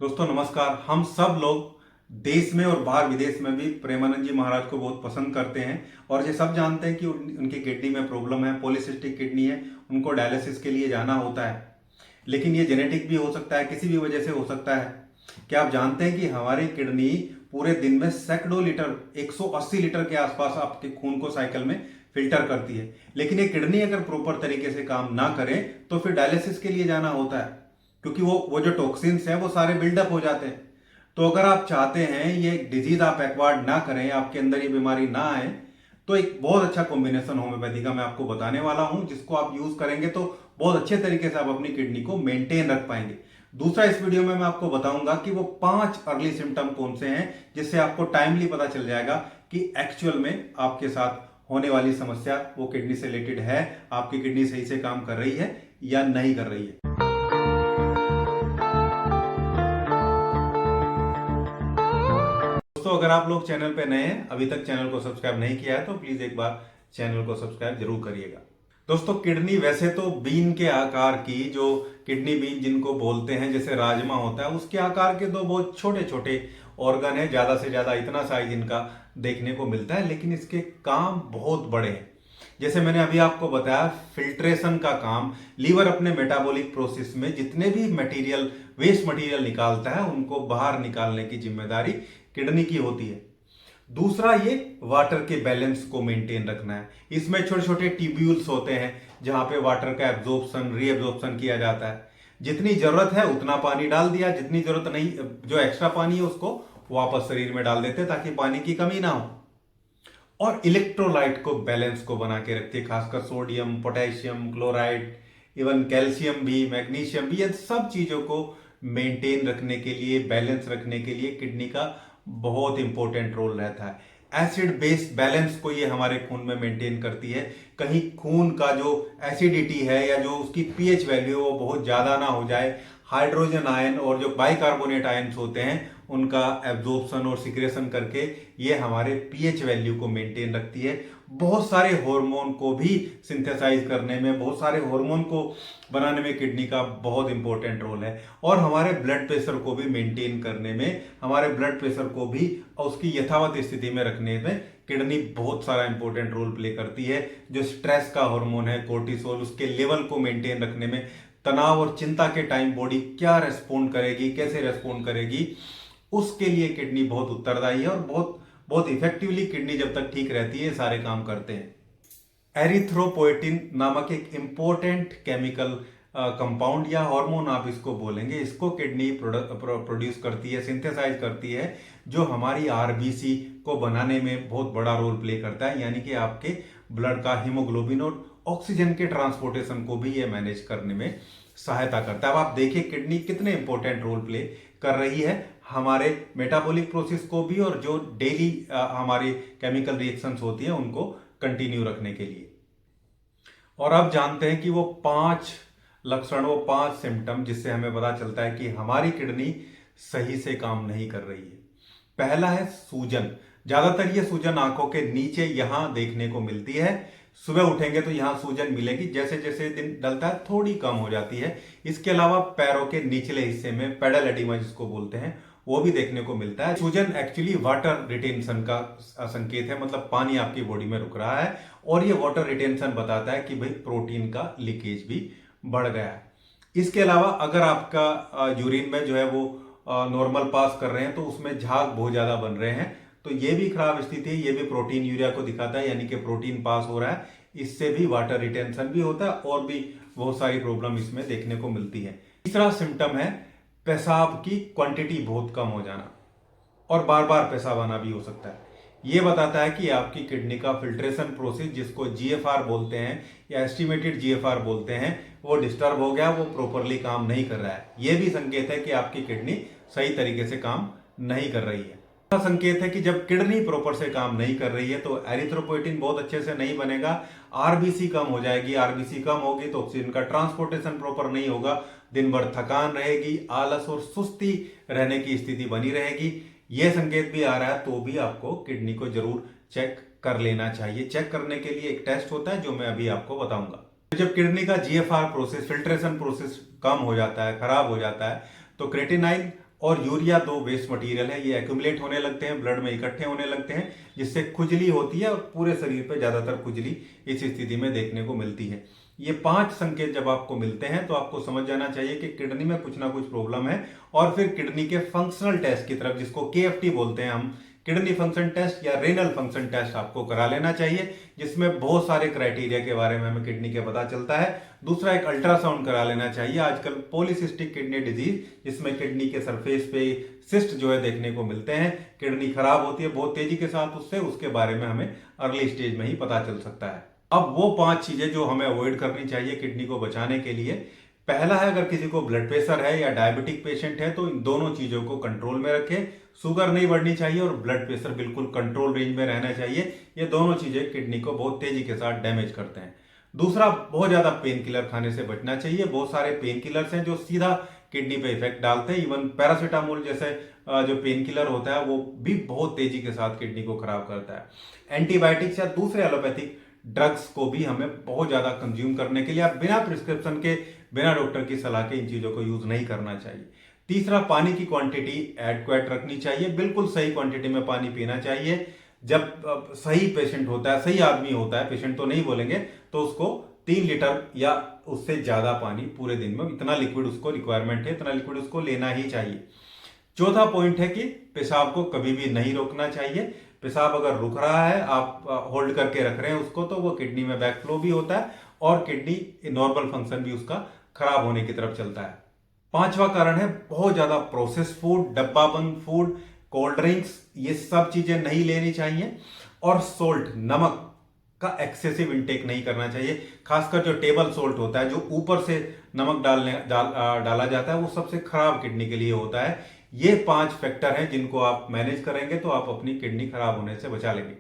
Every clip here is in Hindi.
दोस्तों नमस्कार। हम सब लोग देश में और बाहर विदेश में भी प्रेमानंद जी महाराज को बहुत पसंद करते हैं और ये सब जानते हैं कि उनकी किडनी में प्रॉब्लम है, पॉलीसिस्टिक किडनी है, उनको डायलिसिस के लिए जाना होता है। लेकिन ये जेनेटिक भी हो सकता है, किसी भी वजह से हो सकता है। क्या आप जानते हैं कि हमारी किडनी पूरे दिन में सैकड़ों लीटर 180 लीटर के आसपास आपके खून को साइकिल में फिल्टर करती है। लेकिन ये किडनी अगर प्रॉपर तरीके से काम ना करे तो फिर डायलिसिस के लिए जाना होता है, क्योंकि वो जो टॉक्सिन्स हैं वो सारे बिल्डअप हो जाते हैं। तो अगर आप चाहते हैं ये डिजीज आप एक्वायर्ड ना करें, आपके अंदर ये बीमारी ना आए, तो एक बहुत अच्छा कॉम्बिनेशन होम्योपैथी का मैं आपको बताने वाला हूं, जिसको आप यूज करेंगे तो बहुत अच्छे तरीके से आप अपनी किडनी को मेंटेन रख पाएंगे। दूसरा, इस वीडियो में मैं आपको बताऊंगा कि वो 5 अर्ली सिम्टम कौन से हैं जिससे आपको टाइमली पता चल जाएगा कि एक्चुअल में आपके साथ होने वाली समस्या वो किडनी से रिलेटेड है, आपकी किडनी सही से काम कर रही है या नहीं कर रही है। दोस्तों अगर आप लोग चैनल पे नए हैं, अभी तक चैनल को सब्सक्राइब नहीं किया है, तो प्लीज एक बार चैनल को सब्सक्राइब जरूर करिएगा। दोस्तों किडनी वैसे तो बीन के आकार की, जो किडनी बीन जिनको बोलते हैं, जैसे राजमा होता है उसके आकार के दो बहुत छोटे छोटे ऑर्गन है, ज्यादा से ज्यादा इतना साइज इनका देखने को मिलता है, लेकिन इसके काम बहुत बड़े हैं। जैसे मैंने अभी आपको बताया, फिल्ट्रेशन का काम, लीवर अपने मेटाबॉलिक प्रोसेस में जितने भी मटेरियल, वेस्ट मटेरियल निकालता है उनको बाहर निकालने की जिम्मेदारी किडनी की होती है। दूसरा, ये वाटर के बैलेंस को मेंटेन रखना है। इसमें छोटे छोटे ट्यूब्यूल्स होते हैं जहां पे वाटर का एब्जॉर्प्शन रीएब्जॉर्प्शन किया जाता है। जितनी जरूरत है उतना पानी डाल दिया, जितनी जरूरत नहीं, जो एक्स्ट्रा पानी है उसको वापस शरीर में डाल देते हैं ताकि पानी की कमी ना हो। और इलेक्ट्रोलाइट को बैलेंस को बना के रखती है, खासकर sodium, potassium, chloride, even calcium भी, मैग्नीशियम भी, ये सब चीजों को मेंटेन रखने के लिए, बैलेंस रखने के लिए किडनी का बहुत इंपॉर्टेंट रोल रहता है। एसिड बेस बैलेंस को ये हमारे खून में मेंटेन करती है। कहीं खून का जो एसिडिटी है या जो उसकी पीएच वैल्यू है वो बहुत ज्यादा ना हो जाए। हाइड्रोजन आयन और जो बाइकार्बोनेट आयन्स होते हैं उनका एब्जॉर्प्शन और सिक्रेशन करके ये हमारे पीएच वैल्यू को मेंटेन रखती है। बहुत सारे हार्मोन को भी सिंथेसाइज करने में, बहुत सारे हार्मोन को बनाने में किडनी का बहुत इंपॉर्टेंट रोल है। और हमारे ब्लड प्रेशर को भी मेंटेन करने में, हमारे ब्लड प्रेशर को भी उसकी यथावत स्थिति में रखने में किडनी बहुत सारा इंपॉर्टेंट रोल प्ले करती है। जो स्ट्रेस का हार्मोन है कोर्टिसोल, उसके लेवल को मेंटेन रखने में, तनाव और चिंता के टाइम बॉडी क्या रेस्पॉन्ड करेगी, कैसे रेस्पॉन्ड करेगी, उसके लिए किडनी बहुत उत्तरदायी है। और बहुत बहुत इफेक्टिवली किडनी जब तक ठीक रहती है सारे काम करते हैं। एरिथ्रोपोएटिन नामक एक इंपॉर्टेंट केमिकल कंपाउंड या हार्मोन आप इसको बोलेंगे, इसको किडनी प्रोड्यूस करती है, सिंथेसाइज करती है, जो हमारी आरबीसी को बनाने में बहुत बड़ा रोल प्ले करता है। यानी कि आपके ब्लड का हीमोग्लोबिन और ऑक्सीजन के ट्रांसपोर्टेशन को भी ये मैनेज करने में सहायता करता है। अब आप देखिए किडनी कितने इंपॉर्टेंट रोल प्ले कर रही है हमारे मेटाबॉलिक प्रोसेस को भी, और जो डेली हमारी केमिकल रिएक्शंस होती है उनको कंटिन्यू रखने के लिए। और अब जानते हैं कि वो 5 लक्षण, वो 5 सिम्टम जिससे हमें पता चलता है कि हमारी किडनी सही से काम नहीं कर रही है। पहला है सूजन। ज्यादातर ये सूजन आंखों के नीचे यहां देखने को मिलती है। सुबह उठेंगे तो यहां सूजन मिलेगी, जैसे जैसे दिन ढलता है थोड़ी कम हो जाती है। इसके अलावा पैरों के निचले हिस्से में पेडल एडिमा जिसको बोलते हैं वो भी देखने को मिलता है। सूजन एक्चुअली वाटर रिटेंशन का संकेत है, मतलब पानी आपकी बॉडी में रुक रहा है, और ये वाटर रिटेंशन बताता है कि भाई प्रोटीन का लीकेज भी बढ़ गया है। इसके अलावा अगर आपका यूरिन में जो है वो नॉर्मल पास कर रहे हैं तो उसमें झाग बहुत ज्यादा बन रहे हैं, तो ये भी खराब स्थिति है। ये भी प्रोटीन यूरिया को दिखाता है, यानी कि प्रोटीन पास हो रहा है, इससे भी वाटर रिटेंशन भी होता है और भी बहुत सारी प्रॉब्लम इसमें देखने को मिलती है। तीसरा सिम्टम है पेशाब की क्वांटिटी बहुत कम हो जाना, और बार बार पेशाब आना भी हो सकता है। ये बताता है कि आपकी किडनी का फिल्ट्रेशन प्रोसेस, जिसको जीएफआर बोलते हैं या एस्टिमेटेड जीएफआर बोलते हैं, वो डिस्टर्ब हो गया, वो प्रॉपरली काम नहीं कर रहा है। ये भी संकेत है कि आपकी किडनी सही तरीके से काम नहीं कर रही है। संकेत है कि जब किडनी प्रॉपर से काम नहीं कर रही है तो एरिथ्रोपोएटिन बहुत अच्छे से नहीं बनेगा, आरबीसी कम हो जाएगी, आरबीसी कम होगी तो ऑक्सीजन का ट्रांसपोर्टेशन प्रॉपर नहीं होगा, दिन भर थकान रहेगी, आलस और सुस्ती रहने की स्थिति बनी रहेगी। यह संकेत भी आ रहा है तो भी आपको किडनी को जरूर चेक कर लेना चाहिए। चेक करने के लिए एक टेस्ट होता है जो मैं अभी आपको बताऊंगा। जब किडनी का जीएफआर प्रोसेस, फिल्ट्रेशन प्रोसेस कम हो जाता है, खराब हो जाता है, तो क्रेटिनाइन और यूरिया दो वेस्ट मटेरियल है, ये एक्यूमुलेट होने लगते हैं, ब्लड में इकट्ठे होने लगते हैं, जिससे खुजली होती है और पूरे शरीर पे ज्यादातर खुजली इस स्थिति में देखने को मिलती है। ये 5 संकेत जब आपको मिलते हैं तो आपको समझ जाना चाहिए कि किडनी में कुछ ना कुछ प्रॉब्लम है। और फिर किडनी के फंक्शनल टेस्ट की तरफ, जिसको केएफटी बोलते हैं हम, किडनी फंक्शन टेस्ट या रेनल फंक्शन टेस्ट आपको करा लेना चाहिए, जिसमें बहुत सारे क्राइटेरिया के बारे में हमें किडनी के पता चलता है। दूसरा, एक अल्ट्रासाउंड करा लेना चाहिए। आजकल पॉलीसिस्टिक किडनी डिजीज, जिसमें किडनी के सरफेस पे सिस्ट जो है देखने को मिलते हैं, किडनी खराब होती है बहुत तेजी के साथ उससे, उसके बारे में हमें अर्ली स्टेज में ही पता चल सकता है। अब वो 5 चीजें जो हमें अवॉइड करनी चाहिए किडनी को बचाने के लिए। पहला है, अगर किसी को ब्लड प्रेशर है या डायबिटिक पेशेंट है तो इन दोनों चीजों को कंट्रोल में रखें। शुगर नहीं बढ़नी चाहिए और ब्लड प्रेशर बिल्कुल कंट्रोल रेंज में रहना चाहिए। ये दोनों चीजें किडनी को बहुत तेजी के साथ डैमेज करते हैं। दूसरा, बहुत ज्यादा पेन किलर खाने से बचना चाहिए। बहुत सारे पेन किलर्स हैं जो सीधा किडनी पे इफेक्ट डालते हैं। इवन पैरासीटामोल जैसे जो पेन किलर होता है वो भी बहुत तेजी के साथ किडनी को खराब करता है। एंटीबायोटिक्स या दूसरे एलोपैथिक ड्रग्स को भी हमें बहुत ज्यादा कंज्यूम करने के लिए बिना प्रिस्क्रिप्शन के, बिना डॉक्टर की सलाह के इन चीजों को यूज नहीं करना चाहिए। तीसरा, पानी की क्वांटिटी एडक्वेट रखनी चाहिए। बिल्कुल सही क्वांटिटी में पानी पीना चाहिए। जब सही पेशेंट होता है, सही आदमी होता है, पेशेंट तो नहीं बोलेंगे, तो उसको 3 लीटर या उससे ज्यादा पानी पूरे दिन में, इतना लिक्विड उसको रिक्वायरमेंट है, इतना लिक्विड उसको लेना ही चाहिए। चौथा पॉइंट है कि पेशाब को कभी भी नहीं रोकना चाहिए। पेशाब अगर रुक रहा है, आप होल्ड करके रख रहे हैं उसको, तो वो किडनी में बैकफ्लो भी होता है और किडनी नॉर्मल फंक्शन भी उसका खराब होने की तरफ चलता है। पांचवा कारण है बहुत ज्यादा प्रोसेस फूड, डब्बा बंद फूड, कोल्ड ड्रिंक्स, ये सब चीजें नहीं लेनी चाहिए। और सोल्ट, नमक का एक्सेसिव इंटेक नहीं करना चाहिए। खासकर जो टेबल सोल्ट होता है, जो ऊपर से नमक डाला जाता है, वो सबसे खराब किडनी के लिए होता है। ये 5 फैक्टर हैं जिनको आप मैनेज करेंगे तो आप अपनी किडनी खराब होने से बचा लेंगे।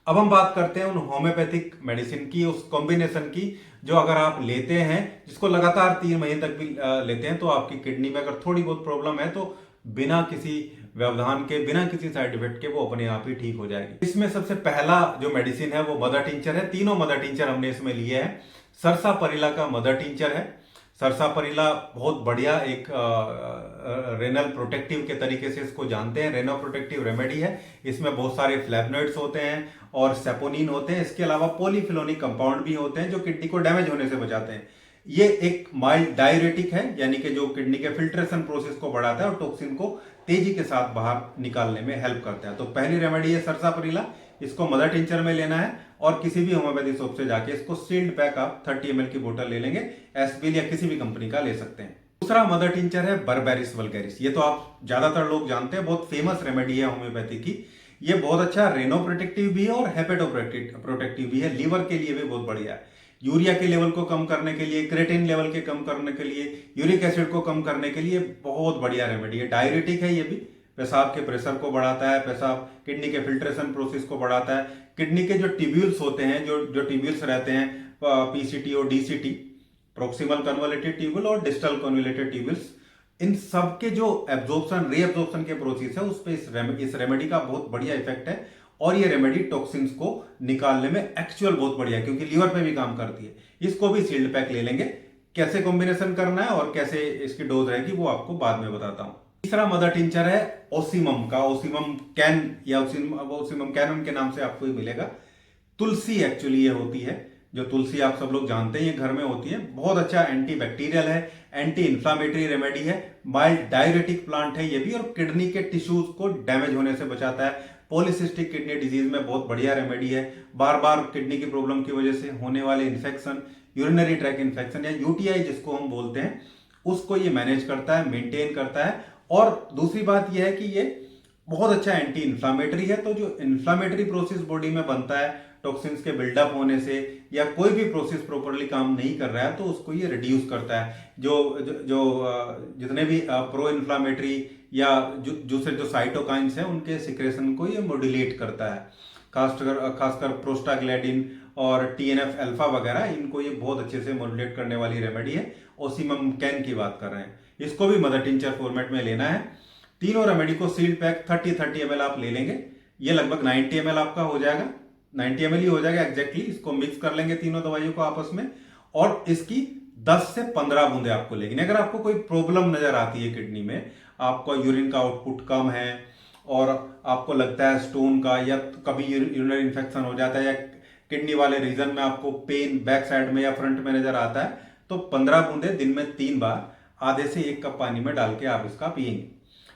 अब हम बात करते हैं उन होम्योपैथिक मेडिसिन की, उस कॉम्बिनेशन की जो अगर आप लेते हैं, जिसको लगातार 3 महीने तक भी लेते हैं, तो आपकी किडनी में अगर थोड़ी बहुत प्रॉब्लम है तो बिना किसी व्यवधान के, बिना किसी साइड इफेक्ट के वो अपने आप ही ठीक हो जाएगी। इसमें सबसे पहला जो मेडिसिन है वो मदर टिंचर है। तीनों मदर टिंचर हमने इसमें लिए हैं। सरसापरिला का मदर टिंचर है। सरसापरिला बहुत बढ़िया एक रेनल प्रोटेक्टिव के तरीके से इसको जानते हैं, रेनो प्रोटेक्टिव रेमेडी है। इसमें बहुत सारे फ्लैवोनॉइड्स होते हैं और सेपोनिन होते हैं। इसके अलावा पॉलीफिनोलिक कंपाउंड भी होते हैं जो किडनी को डैमेज होने से बचाते हैं। ये एक माइल्ड डायरेटिक है, यानी कि जो किडनी के फिल्ट्रेशन प्रोसेस को बढ़ाता है और टॉक्सिन को तेजी के साथ बाहर निकालने में हेल्प करता है। तो पहली रेमेडी है सरसापरिला, इसको मदर टिंचर में लेना है और किसी भी होम्योपैथी शॉप से जाके इसको सील्ड पैक आप 30 ml की बोतल ले लेंगे, एस्पिल या किसी भी कंपनी का ले सकते हैं। दूसरा मदर टिंचर है बर्बेरिस वल्गैरिस। ये तो आप ज्यादातर लोग जानते हैं, बहुत फेमस रेमेडी है होम्योपैथी की। ये बहुत अच्छा रेनो प्रोटेक्टिव भी है और हेपेटो प्रोटेक्टिव भी है। लीवर के लिए भी बहुत बढ़िया है। यूरिया के लेवल को कम करने के लिए, क्रेटिन लेवल के कम करने के लिए, यूरिक एसिड को कम करने के लिए बहुत बढ़िया रेमेडी है। डायरेटिक है ये भी, पेशाब के प्रेशर को बढ़ाता है, पेशाब किडनी के फिल्ट्रेशन प्रोसेस को बढ़ाता है। किडनी के जो ट्यूब्यूल्स होते हैं, जो ट्यूब्यूल्स रहते हैं, पीसीटी और डीसीटी, प्रोक्सिमल कन्वोलेटेड ट्यूब्यूल और डिस्टल कन्वोलेटेड ट्यूब्यूल्स, इन सब के जो एब्जॉर्प्शन, रीएब्जॉर्प्शन के प्रोसेस है, उस पर इस रेमेडी का बहुत बढ़िया इफेक्ट है। और ये रेमेडी टॉक्सिन्स को निकालने में एक्चुअल बहुत बढ़िया है, क्योंकि लीवर पे भी काम करती है। इसको भी सील्ड पैक ले लेंगे। कैसे कॉम्बिनेशन करना है और कैसे इसकी डोज रहेगी वो आपको बाद में बताता हूं। तीसरा मदर टिंचर है ओसिमम का, ओसिमम कैन या ओसिमम कैनन के नाम से आपको ही मिलेगा। तुलसी एक्चुअली ये होती है, जो तुलसी आप सब लोग जानते हैं, ये घर में होती है। बहुत अच्छा एंटी बैक्टीरियल है, एंटी इंफ्लामेटरी रेमेडी है, माइल्ड डायरेटिक प्लांट है ये भी, और किडनी के टिश्यूज को डैमेज होने से बचाता है। पॉलीसिस्टिक किडनी डिजीज में बहुत बढ़िया रेमेडी है। बार बार किडनी की प्रॉब्लम की वजह से होने वाले इन्फेक्शन, यूरिनरी ट्रैक इन्फेक्शन या यूटीआई जिसको हम बोलते हैं, उसको ये मैनेज करता है, मेंटेन करता है। और दूसरी बात यह है कि ये बहुत अच्छा एंटी इंफ्लामेटरी है। तो जो इंफ्लामेटरी प्रोसेस बॉडी में बनता है टॉक्सिन्स के बिल्डअप होने से, या कोई भी प्रोसेस प्रॉपरली काम नहीं कर रहा है, तो उसको ये रिड्यूस करता है। जितने भी प्रो इन्फ्लामेटरी या जो साइटोकाइंस हैं, उनके सिक्रेशन को ये मॉड्यूलेट करता है। खासकर प्रोस्टाग्लैंडिन और टीएनएफ अल्फा वगैरह, इनको ये बहुत अच्छे से मॉड्यूलेट करने वाली रेमेडी है। ओसिमम कैन की बात कर रहे हैं, इसको भी मदर टिंचर फॉर्मेट में लेना है। तीनों रेमेडी को सील्ड पैक 30 ml आप ले लेंगे। ये लगभग 90 ml आपका हो जाएगा, 90 ml ही हो जाएगा एग्जैक्टली। इसको मिक्स कर लेंगे तीनों दवाइयों को आपस में, और इसकी 10 से 15 बूंदे आपको लेंगे। अगर आपको कोई प्रॉब्लम नजर आती है किडनी में, आपका यूरिन का आउटपुट कम है और आपको लगता है स्टोन का या कभी यूरिनरी इन्फेक्शन हो जाता है या किडनी वाले रीजन में आपको पेन बैक साइड में या फ्रंट में नजर आता है, तो 15 बूंदे दिन में 3 बार आधे से 1 कप पानी में डाल के आप इसका पिएंगे।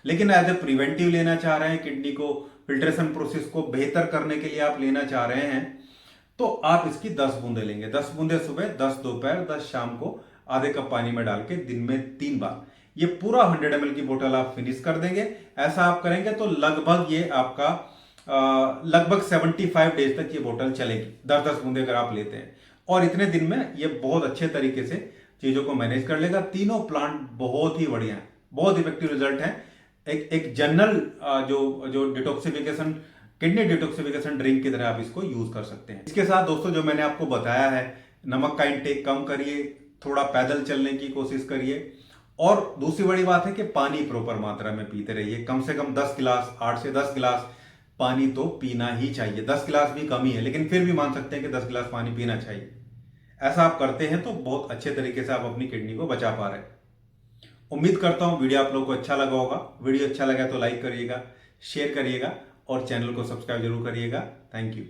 लेकिन एज ए प्रिवेंटिव लेना चाह रहे हैं, किडनी को फिल्ट्रेशन प्रोसेस को बेहतर करने के लिए आप लेना चाह रहे हैं, तो आप इसकी 10 बूंदे लेंगे। 10 बूंदे सुबह, 10 दोपहर, 10 शाम को आधे कप पानी में डाल के दिन में 3 बार ये पूरा 100 ml की बोतल आप फिनिश कर देंगे। ऐसा आप करेंगे तो लगभग ये आपका लगभग 75 डेज तक ये बोतल चलेगी, 10-10 बूंदे अगर आप लेते हैं। और इतने दिन में ये बहुत अच्छे तरीके से चीजों को मैनेज कर लेगा। तीनों प्लांट बहुत ही बढ़िया है, बहुत इफेक्टिव रिजल्ट है। एक जनरल जो डिटॉक्सिफिकेशन, किडनी डिटॉक्सिफिकेशन ड्रिंक की तरह आप इसको यूज कर सकते हैं। इसके साथ दोस्तों जो मैंने आपको बताया है, नमक का इंटेक कम करिए, थोड़ा पैदल चलने की कोशिश करिए, और दूसरी बड़ी बात है कि पानी प्रॉपर मात्रा में पीते रहिए। कम से कम 10 गिलास, 8 से 10 गिलास पानी तो पीना ही चाहिए। 10 गिलास भी कम ही है, लेकिन फिर भी मान सकते हैं कि 10 गिलास पानी पीना चाहिए। ऐसा आप करते हैं तो बहुत अच्छे तरीके से आप अपनी किडनी को बचा पा रहे हैं। उम्मीद करता हूं वीडियो आप लोगों को अच्छा लगा होगा। वीडियो अच्छा लगा तो लाइक करिएगा, शेयर करिएगा और चैनल को सब्सक्राइब जरूर करिएगा। Thank you.